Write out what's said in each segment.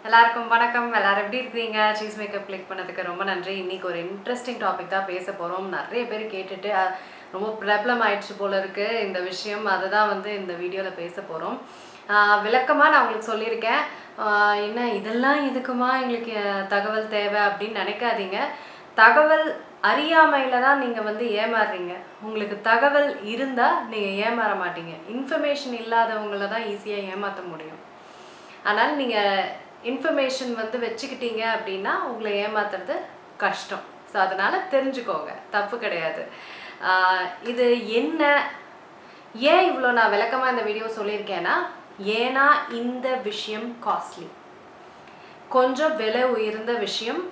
எல்லாருக்கும் வணக்கம். எல்லாரும் எப்படி இருக்கீங்க? சீஸ் மேக்கப் கிளிக் பண்ணதுக்கு ரொம்ப நன்றி. இன்னைக்கு ஒரு இன்ட்ரெஸ்டிங் டாபிக் தான் பேச போகிறோம். நிறைய பேர் கேட்டுட்டு ரொம்ப ப்ராப்ளம் ஆயிடுச்சு போல இருக்குது இந்த விஷயம். அதை தான் இந்த வீடியோவில் பேச போகிறோம். விளக்கமாக நான் உங்களுக்கு சொல்லியிருக்கேன். என்ன இதெல்லாம் எதுக்குமா எங்களுக்கு தகவல் தேவை அப்படின்னு நினைக்காதீங்க. தகவல் அறியாமையில் தான் நீங்கள் ஏமாறுறீங்க. உங்களுக்கு தகவல் இருந்தால் நீங்கள் ஏமாற மாட்டீங்க. இன்ஃபர்மேஷன் இல்லாதவங்கள தான் ஈஸியாக ஏமாற்ற முடியும். அதனால் நீங்கள் இன்ஃபர்மேஷன் வச்சுக்கிட்டீங்க அப்படின்னா உங்களை ஏமாத்துறது கஷ்டம். ஸோ அதனால் தெரிஞ்சுக்கோங்க, தப்பு கிடையாது. இது என்ன, ஏன் இவ்வளோ நான் விளக்கமாக இந்த வீடியோ சொல்லியிருக்கேன்னா, ஏன்னா இந்த விஷயம் காஸ்ட்லி, கொஞ்சம் விலை உயர்ந்த விஷயம்.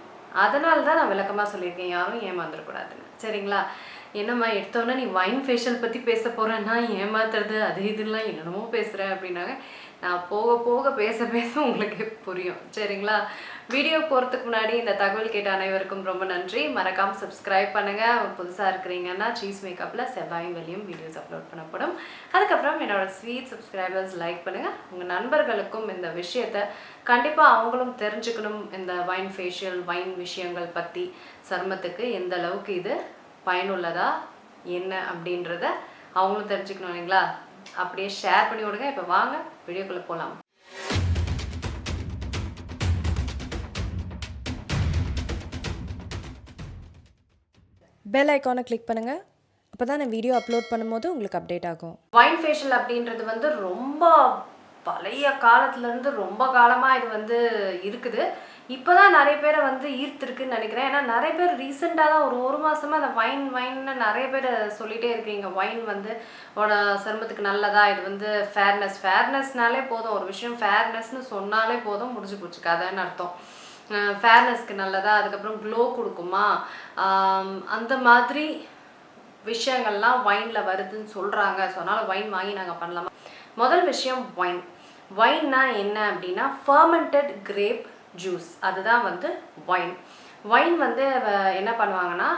அதனால தான் நான் விளக்கமாக சொல்லியிருக்கேன், யாரும் ஏமாந்துடக்கூடாதுன்னு. சரிங்களா? என்னம்மா எடுத்தோன்னே நீ வைன் ஃபேஷியல் பற்றி பேச போகிறேன்னா ஏமாத்துறது அது இதெல்லாம் என்னென்னமோ பேசுகிறேன் அப்படின்னாங்க. நான் போக போக பேச பேச உங்களுக்கு புரியும். சரிங்களா? வீடியோ போகிறதுக்கு முன்னாடி இந்த தகவல் கேட்ட அனைவருக்கும் ரொம்ப நன்றி. மறக்காமல் சப்ஸ்கிரைப் பண்ணுங்கள். புதுசாக இருக்கிறீங்கன்னா சீஸ் மேக்கப்பில் செவ்வாயும் வெள்ளியும் வீடியோஸ் அப்லோட் பண்ணப்படும். அதுக்கப்புறம் என்னோடய ஸ்வீட் சப்ஸ்கிரைபர்ஸ் லைக் பண்ணுங்கள். உங்கள் நண்பர்களுக்கும் இந்த விஷயத்தை கண்டிப்பாக அவங்களும் தெரிஞ்சுக்கணும். இந்த வைன் ஃபேஷியல், வைன் விஷயங்கள் பற்றி, சருமத்துக்கு எந்த அளவுக்கு இது பயனுள்ளதா என்ன அப்படின்றத அவங்களும் தெரிஞ்சுக்கணும் இல்லைங்களா? அப்படியே ஷேர் பண்ணி விடுங்க. இப்போ வாங்க வீடியோக்குள்ளே போகலாம். பெல் ஐக்கானை கிளிக் பண்ணுங்கள். அப்போ தான் நான் வீடியோ அப்லோட் பண்ணும்போது உங்களுக்கு அப்டேட் ஆகும். வைன் ஃபேஷியல் அப்படின்றது ரொம்ப பழைய காலத்துலேருந்து ரொம்ப காலமாக இது இருக்குது. இப்போ தான் நிறைய பேரை ஈர்த்திருக்குன்னு நினைக்கிறேன். ஏன்னா நிறைய பேர் ரீசெண்டாக தான் ஒரு மாதமாக அந்த வைன்னு நிறைய பேர் சொல்லிகிட்டே இருக்கீங்க. வைன் சருமத்துக்கு நல்லதா, இது ஃபேர்னஸ்னாலே போதும். ஒரு விஷயம் ஃபேர்னஸ்னு சொன்னாலே போதும், முடிஞ்சு போச்சு கதைன்னு அர்த்தம். ஃபேர்னஸ்க்கு நல்லதா, அதுக்கப்புறம் க்ளோ கொடுக்குமா, அந்த மாதிரி விஷயங்கள்லாம் வைனில் வருதுன்னு சொல்கிறாங்க. ஸோ அதனால் வைன் வாங்கி நாங்கள் பண்ணலாமா? முதல் விஷயம் வைன்னா என்ன அப்படின்னா ஃபர்மெண்டட் கிரேப் ஜூஸ். அதுதான் வைன். வைன் என்ன பண்ணுவாங்கன்னா,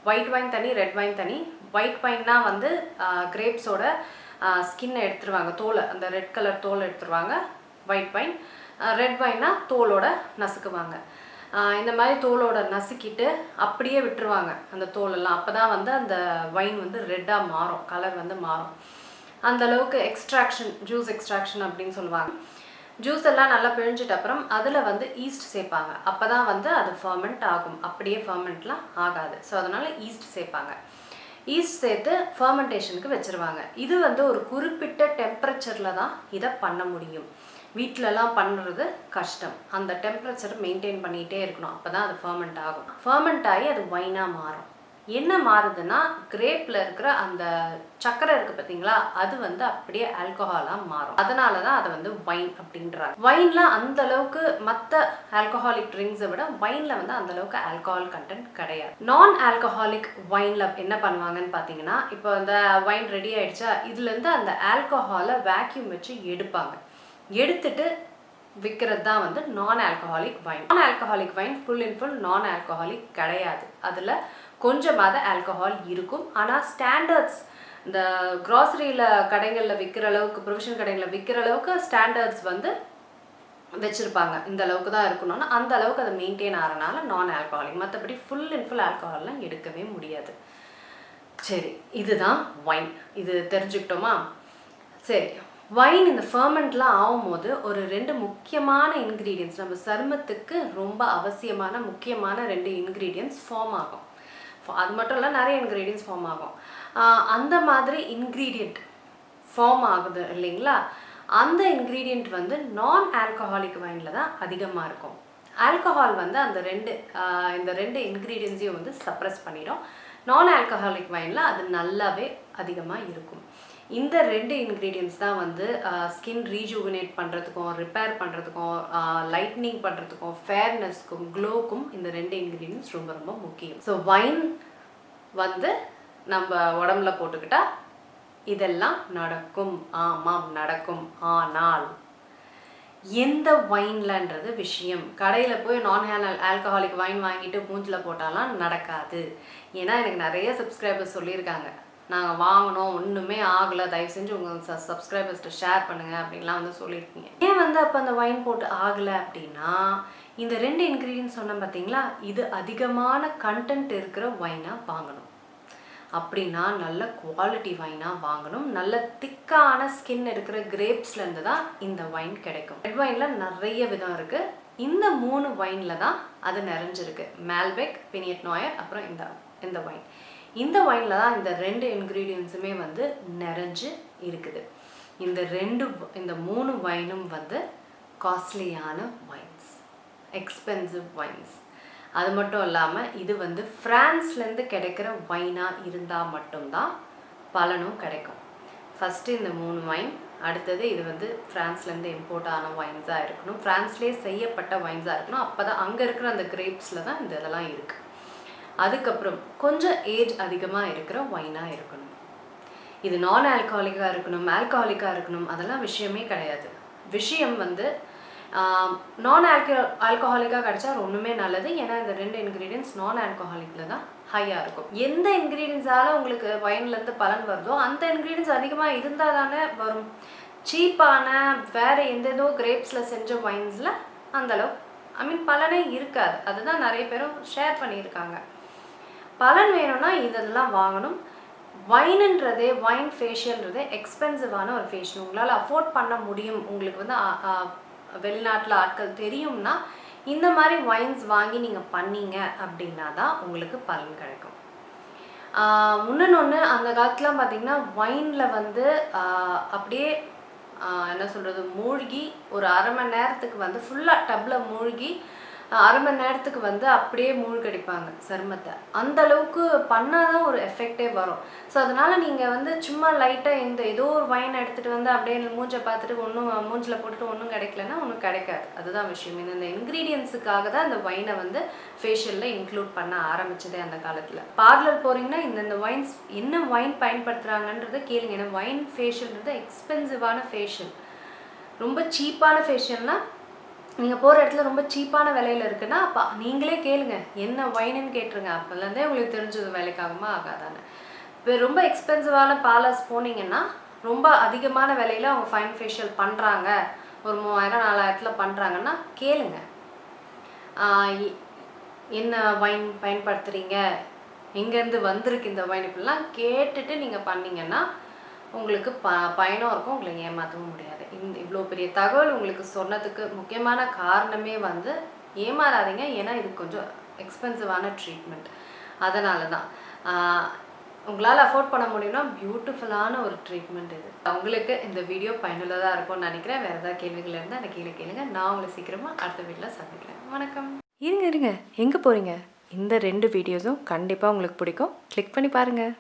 ஒயிட் வைன் தனி, ரெட் வைன் தனி. ஒயிட் வைன்னா கிரேப்ஸோட ஸ்கின்னை எடுத்துருவாங்க, தோலை, அந்த ரெட் கலர் தோலை எடுத்துருவாங்க ஒயிட் வைன். ரெட் வைன்னா தோலோட நசுக்குவாங்க. இந்த மாதிரி தோலோட நசுக்கிட்டு அப்படியே விட்டுருவாங்க அந்த தோலெல்லாம். அப்போ தான் அந்த வைன் ரெட்டாக மாறும், கலர் மாறும். அந்தளவுக்கு எக்ஸ்ட்ராக்ஷன், ஜூஸ் எக்ஸ்ட்ராக்ஷன் அப்படின்னு சொல்லுவாங்க. ஜூஸ் எல்லாம் நல்லா பிழிஞ்சிட்ட அப்புறம் அதில் ஈஸ்ட் சேர்ப்பாங்க. அப்போ தான் அது ஃபர்மெண்ட் ஆகும். அப்படியே ஃபர்மெண்ட்லாம் ஆகாது. ஸோ அதனால் ஈஸ்ட் சேர்ப்பாங்க. ஈஸ்ட் சேர்த்து ஃபர்மெண்டேஷனுக்கு வச்சுருவாங்க. இது ஒரு குறிப்பிட்ட டெம்பரேச்சரில் தான் இதை பண்ண முடியும். வீட்டிலலாம் பண்ணுறது கஷ்டம். அந்த டெம்பரேச்சரை மெயின்டைன் பண்ணிகிட்டே இருக்கணும். அப்போ தான் அது ஃபர்மெண்ட் ஆகும். ஃபர்மெண்ட் ஆகி அது வைனாக மாறும். என்ன மாறுதுன்னா, கிரேப்பில் இருக்கிற அந்த சக்கரை இருக்குது பார்த்தீங்களா, அது அப்படியே ஆல்கஹாலாக மாறும். அதனால தான் அதை வைன் அப்படின்றாங்க. வைனில் அந்தளவுக்கு மற்ற ஆல்கஹாலிக் ட்ரிங்க்ஸை விட வைனில் அந்தளவுக்கு ஆல்கஹால் கண்டென்ட் கிடையாது. நான் ஆல்கஹாலிக் வைனில் என்ன பண்ணுவாங்கன்னு பார்த்தீங்கன்னா, இப்போ அந்த வைன் ரெடி ஆகிடுச்சா, இதுலேருந்து அந்த ஆல்கஹாலை வேக்யூம் வச்சு எடுப்பாங்க. எடுத்துட்டு விற்கிறது தான் non alcoholic wine. Non alcoholic wine full and full non alcoholic கிடையாது. அதில் கொஞ்சமாவது ஆல்கஹால் இருக்கும். ஆனால் ஸ்டாண்டர்ட்ஸ், இந்த க்ராசரியில் கடைகளில் விற்கிற அளவுக்கு, ப்ரொவிஷன் கடைகளில் விற்கிற அளவுக்கு ஸ்டாண்டர்ட்ஸ் வச்சுருப்பாங்க. இந்த அளவுக்கு தான் இருக்கணும்னா அந்த அளவுக்கு அதை மெயின்டைன் ஆகிறனால நான் ஆல்கஹாலிக். மற்றபடி ஃபுல் அண்ட் ஃபுல் ஆல்கஹால்லாம் எடுக்கவே முடியாது. சரி, இதுதான் வைன். இது தெரிஞ்சுக்கிட்டோமா? சரி, வைன் இந்த ஃபர்மெண்ட்லாம் ஆகும்போது ஒரு 2 முக்கியமான இன்க்ரீடியன்ட்ஸ், நம்ம சருமத்துக்கு ரொம்ப அவசியமான முக்கியமான 2 இன்க்ரீடியன்ட்ஸ் ஃபார்ம் ஆகும். அது மட்டும் இல்லை, நிறைய இன்க்ரீடியன்ட்ஸ் ஃபார்ம் ஆகும். அந்த மாதிரி இன்க்ரீடியண்ட் ஃபார்ம் ஆகுது இல்லைங்களா? அந்த இன்க்ரீடியண்ட் நான் ஆல்கஹாலிக் வைனில் தான் அதிகமாக இருக்கும். ஆல்கஹால் இந்த 2 இன்க்ரீடியன்ட்ஸையும் சப்ரஸ் பண்ணிடும். நான் ஆல்கஹாலிக் வைனில் அது நல்லாவே அதிகமாக இருக்கும். இந்த 2 இன்க்ரீடியன்ட்ஸ் தான் ஸ்கின் ரீஜுவினேட் பண்ணுறதுக்கும், ரிப்பேர் பண்ணுறதுக்கும், லைட்னிங் பண்ணுறதுக்கும், ஃபேர்னஸ்க்கும், க்ளோக்கும் இந்த 2 இன்க்ரீடியன்ட்ஸ் ரொம்ப ரொம்ப முக்கியம். ஸோ வைன் நம்ம உடம்புல போட்டுக்கிட்டால் இதெல்லாம் நடக்கும். ஆமாம், நடக்கும். ஆனால் எந்த வைன்லன்றது விஷயம். கடையில் போய் நான் ஆல்கஹாலிக் வைன் வாங்கிட்டு மூஞ்சில் போட்டாலாம் நடக்காது. ஏன்னா எனக்கு நிறைய சப்ஸ்கிரைபர்ஸ் சொல்லியிருக்காங்க, நாங்கள் வாங்கினோம் ஒன்றுமே ஆகலை, தயவு செஞ்சு உங்கள் சப்ஸ்கிரைபர்ஸ்ட்டு ஷேர் பண்ணுங்கள் அப்படின்லாம் வந்து சொல்லியிருக்கீங்க. ஏன் வந்து அப்போ அந்த வைன் போட்டு ஆகலை அப்படின்னா, இந்த 2 இன்க்ரீடியன்ட் சொன்னேன் பார்த்தீங்களா, இது அதிகமான கண்டென்ட் இருக்கிற வைனாக வாங்கணும். அப்படின்னா நல்ல குவாலிட்டி வைனாக வாங்கணும். நல்ல திக்கான ஸ்கின் இருக்கிற கிரேப்ஸ்லேருந்து தான் இந்த வைன் கிடைக்கும். ரெட் வைனில் நிறைய விதம் இருக்குது. இந்த 3 வைனில் தான் அது நிறைஞ்சிருக்கு. மேல்பெக், பினியட் நோயர், அப்புறம் இந்த வைன். இந்த வைனில் தான் இந்த 2 இன்க்ரீடியன்ஸுமே வந்து நிறைஞ்சு இருக்குது. இந்த 3 வைனும் வந்து காஸ்ட்லியான வைன்ஸ், எக்ஸ்பென்சிவ் வைன்ஸ். அது மட்டும் இல்லாமல் இது வந்து ஃப்ரான்ஸ்லேருந்து கிடைக்கிற வைனாக இருந்தால் மட்டும்தான் பலனும் கிடைக்கும். ஃபஸ்ட்டு இந்த 3 வைன், அடுத்தது இது வந்து ஃப்ரான்ஸ்லேருந்து இம்போர்ட் ஆன வைன்ஸாக இருக்கணும், ஃப்ரான்ஸ்லேயே செய்யப்பட்ட வைன்ஸாக இருக்கணும். அப்போ தான் அங்கே இருக்கிற அந்த கிரேப்ஸில் தான் இந்த இதெல்லாம் இருக்குது. அதுக்கப்புறம் கொஞ்சம் ஏஜ் அதிகமாக இருக்கிற வைனாக இருக்கணும். இது நான் ஆல்கஹாலிக்காக இருக்கணும், ஆல்கஹாலிக்காக இருக்கணும், அதெல்லாம் விஷயமே கிடையாது. விஷயம் வந்து நான் ஆல்கஹாலிக்காக கிடைச்சா ஒன்றுமே நல்லது. ஏன்னா இந்த 2 இன்க்ரீடியன்ட்ஸ் நான் ஆல்கஹாலிக்கில் தான் ஹையாக இருக்கும். எந்த இன்க்ரீடியன்ஸால் உங்களுக்கு வைன்லேருந்து பலன் வருதோ அந்த இன்க்ரீடியன்ட்ஸ் அதிகமாக இருந்தால் தானே வரும். சீப்பான வேறு எந்தேதோ கிரேப்ஸில் செஞ்ச வைன்ஸில் அந்தளவு பலனே இருக்காது. அதுதான் நிறைய பேரும் ஷேர் பண்ணியிருக்காங்க. பலன் வேணும்னா இதெல்லாம் வாங்கணும். வைனுன்றதே, வைன் ஃபேஷியல்ன்றதே எக்ஸ்பென்சிவான ஒரு ஃபேஷியல். உங்களால் அஃபோர்ட் பண்ண முடியும், உங்களுக்கு வந்து வெளிநாட்டில் ஆட்கள் தெரியும்னா இந்த மாதிரி வைன்ஸ் வாங்கி நீங்கள் பண்ணீங்க அப்படின்னா தான் உங்களுக்கு பலன் கிடைக்கும். இன்னொன்று, அந்த காலத்துலாம் பார்த்திங்கன்னா வைனில் வந்து அப்படியே என்ன சொல்கிறது, மூழ்கி ஒரு அரை மணி நேரத்துக்கு வந்து ஃபுல்லாக டப்பில் மூழ்கி அரை மணி நேரத்துக்கு வந்து அப்படியே மூழ்கடிப்பாங்க சருமத்தை. அந்தளவுக்கு பண்ணால் தான் ஒரு எஃபெக்டே வரும். ஸோ அதனால் நீங்கள் வந்து சும்மா லைட்டாக இந்த ஏதோ ஒரு வைன் எடுத்துகிட்டு வந்து அப்படியே மூஞ்சை பார்த்துட்டு ஒன்றும் மூஞ்சில் போட்டுட்டு ஒன்றும் கிடைக்கலன்னா ஒன்றும் கிடைக்காது. அதுதான் விஷயம். இந்த இன்க்ரீடியன்ஸுக்காக தான் இந்த வைனை வந்து ஃபேஷியலில் இன்க்ளூட் பண்ண ஆரம்பிச்சதே அந்த காலத்தில். பார்லர் போகிறீங்கன்னா இந்த வைன்ஸ் என்ன வைன் பயன்படுத்துகிறாங்கன்றதை கேளுங்க. ஏன்னா வைன் ஃபேஷியல்ன்றது எக்ஸ்பென்சிவான ஃபேஷியல். ரொம்ப சீப்பான ஃபேஷியல்னால் நீங்கள் போகிற இடத்துல ரொம்ப சீப்பான விலையில் இருக்குன்னா அப்போ நீங்களே கேளுங்க என்ன வைனுன்னு கேட்டுருங்க. அப்போலேருந்தே உங்களுக்கு தெரிஞ்சது வேலைக்காகுமா ஆகாதானே. இப்போ ரொம்ப எக்ஸ்பென்சிவான பார்லர்ஸ் போனீங்கன்னா ரொம்ப அதிகமான விலையில் அவங்க ஃபைன் ஃபேஷியல் பண்ணுறாங்க, ஒரு 3000-4000 பண்ணுறாங்கன்னா கேளுங்க என்ன வைன் பயன்படுத்துகிறீங்க, எங்கேருந்து வந்திருக்கு இந்த வைன், இப்படிலாம் கேட்டுட்டு நீங்கள் பண்ணிங்கன்னா உங்களுக்கு பயனும் இருக்கும், உங்களை ஏமாற்றவும் முடியாது. இவ்வளோ பெரிய தகவல் உங்களுக்கு சொன்னதுக்கு முக்கியமான காரணமே வந்து ஏமாறாதீங்க. ஏன்னா இது கொஞ்சம் எக்ஸ்பென்சிவான ட்ரீட்மெண்ட். அதனால தான் உங்களால் அஃபோர்ட் பண்ண முடியும்னா பியூட்டிஃபுல்லான ஒரு ட்ரீட்மெண்ட் இது. உங்களுக்கு இந்த வீடியோ பயனுள்ளதாக இருக்கும்னு நினைக்கிறேன். வேறு ஏதாவது கேள்விகள் இருந்தால் அந்த கீழே கேளுங்க. நான் உங்களை சீக்கிரமாக அடுத்த வீட்டில் சந்திக்கிறேன். வணக்கம். இருங்க எங்கே போகிறீங்க? இந்த 2 வீடியோஸும் கண்டிப்பாக உங்களுக்கு பிடிக்கும். கிளிக் பண்ணி பாருங்கள்.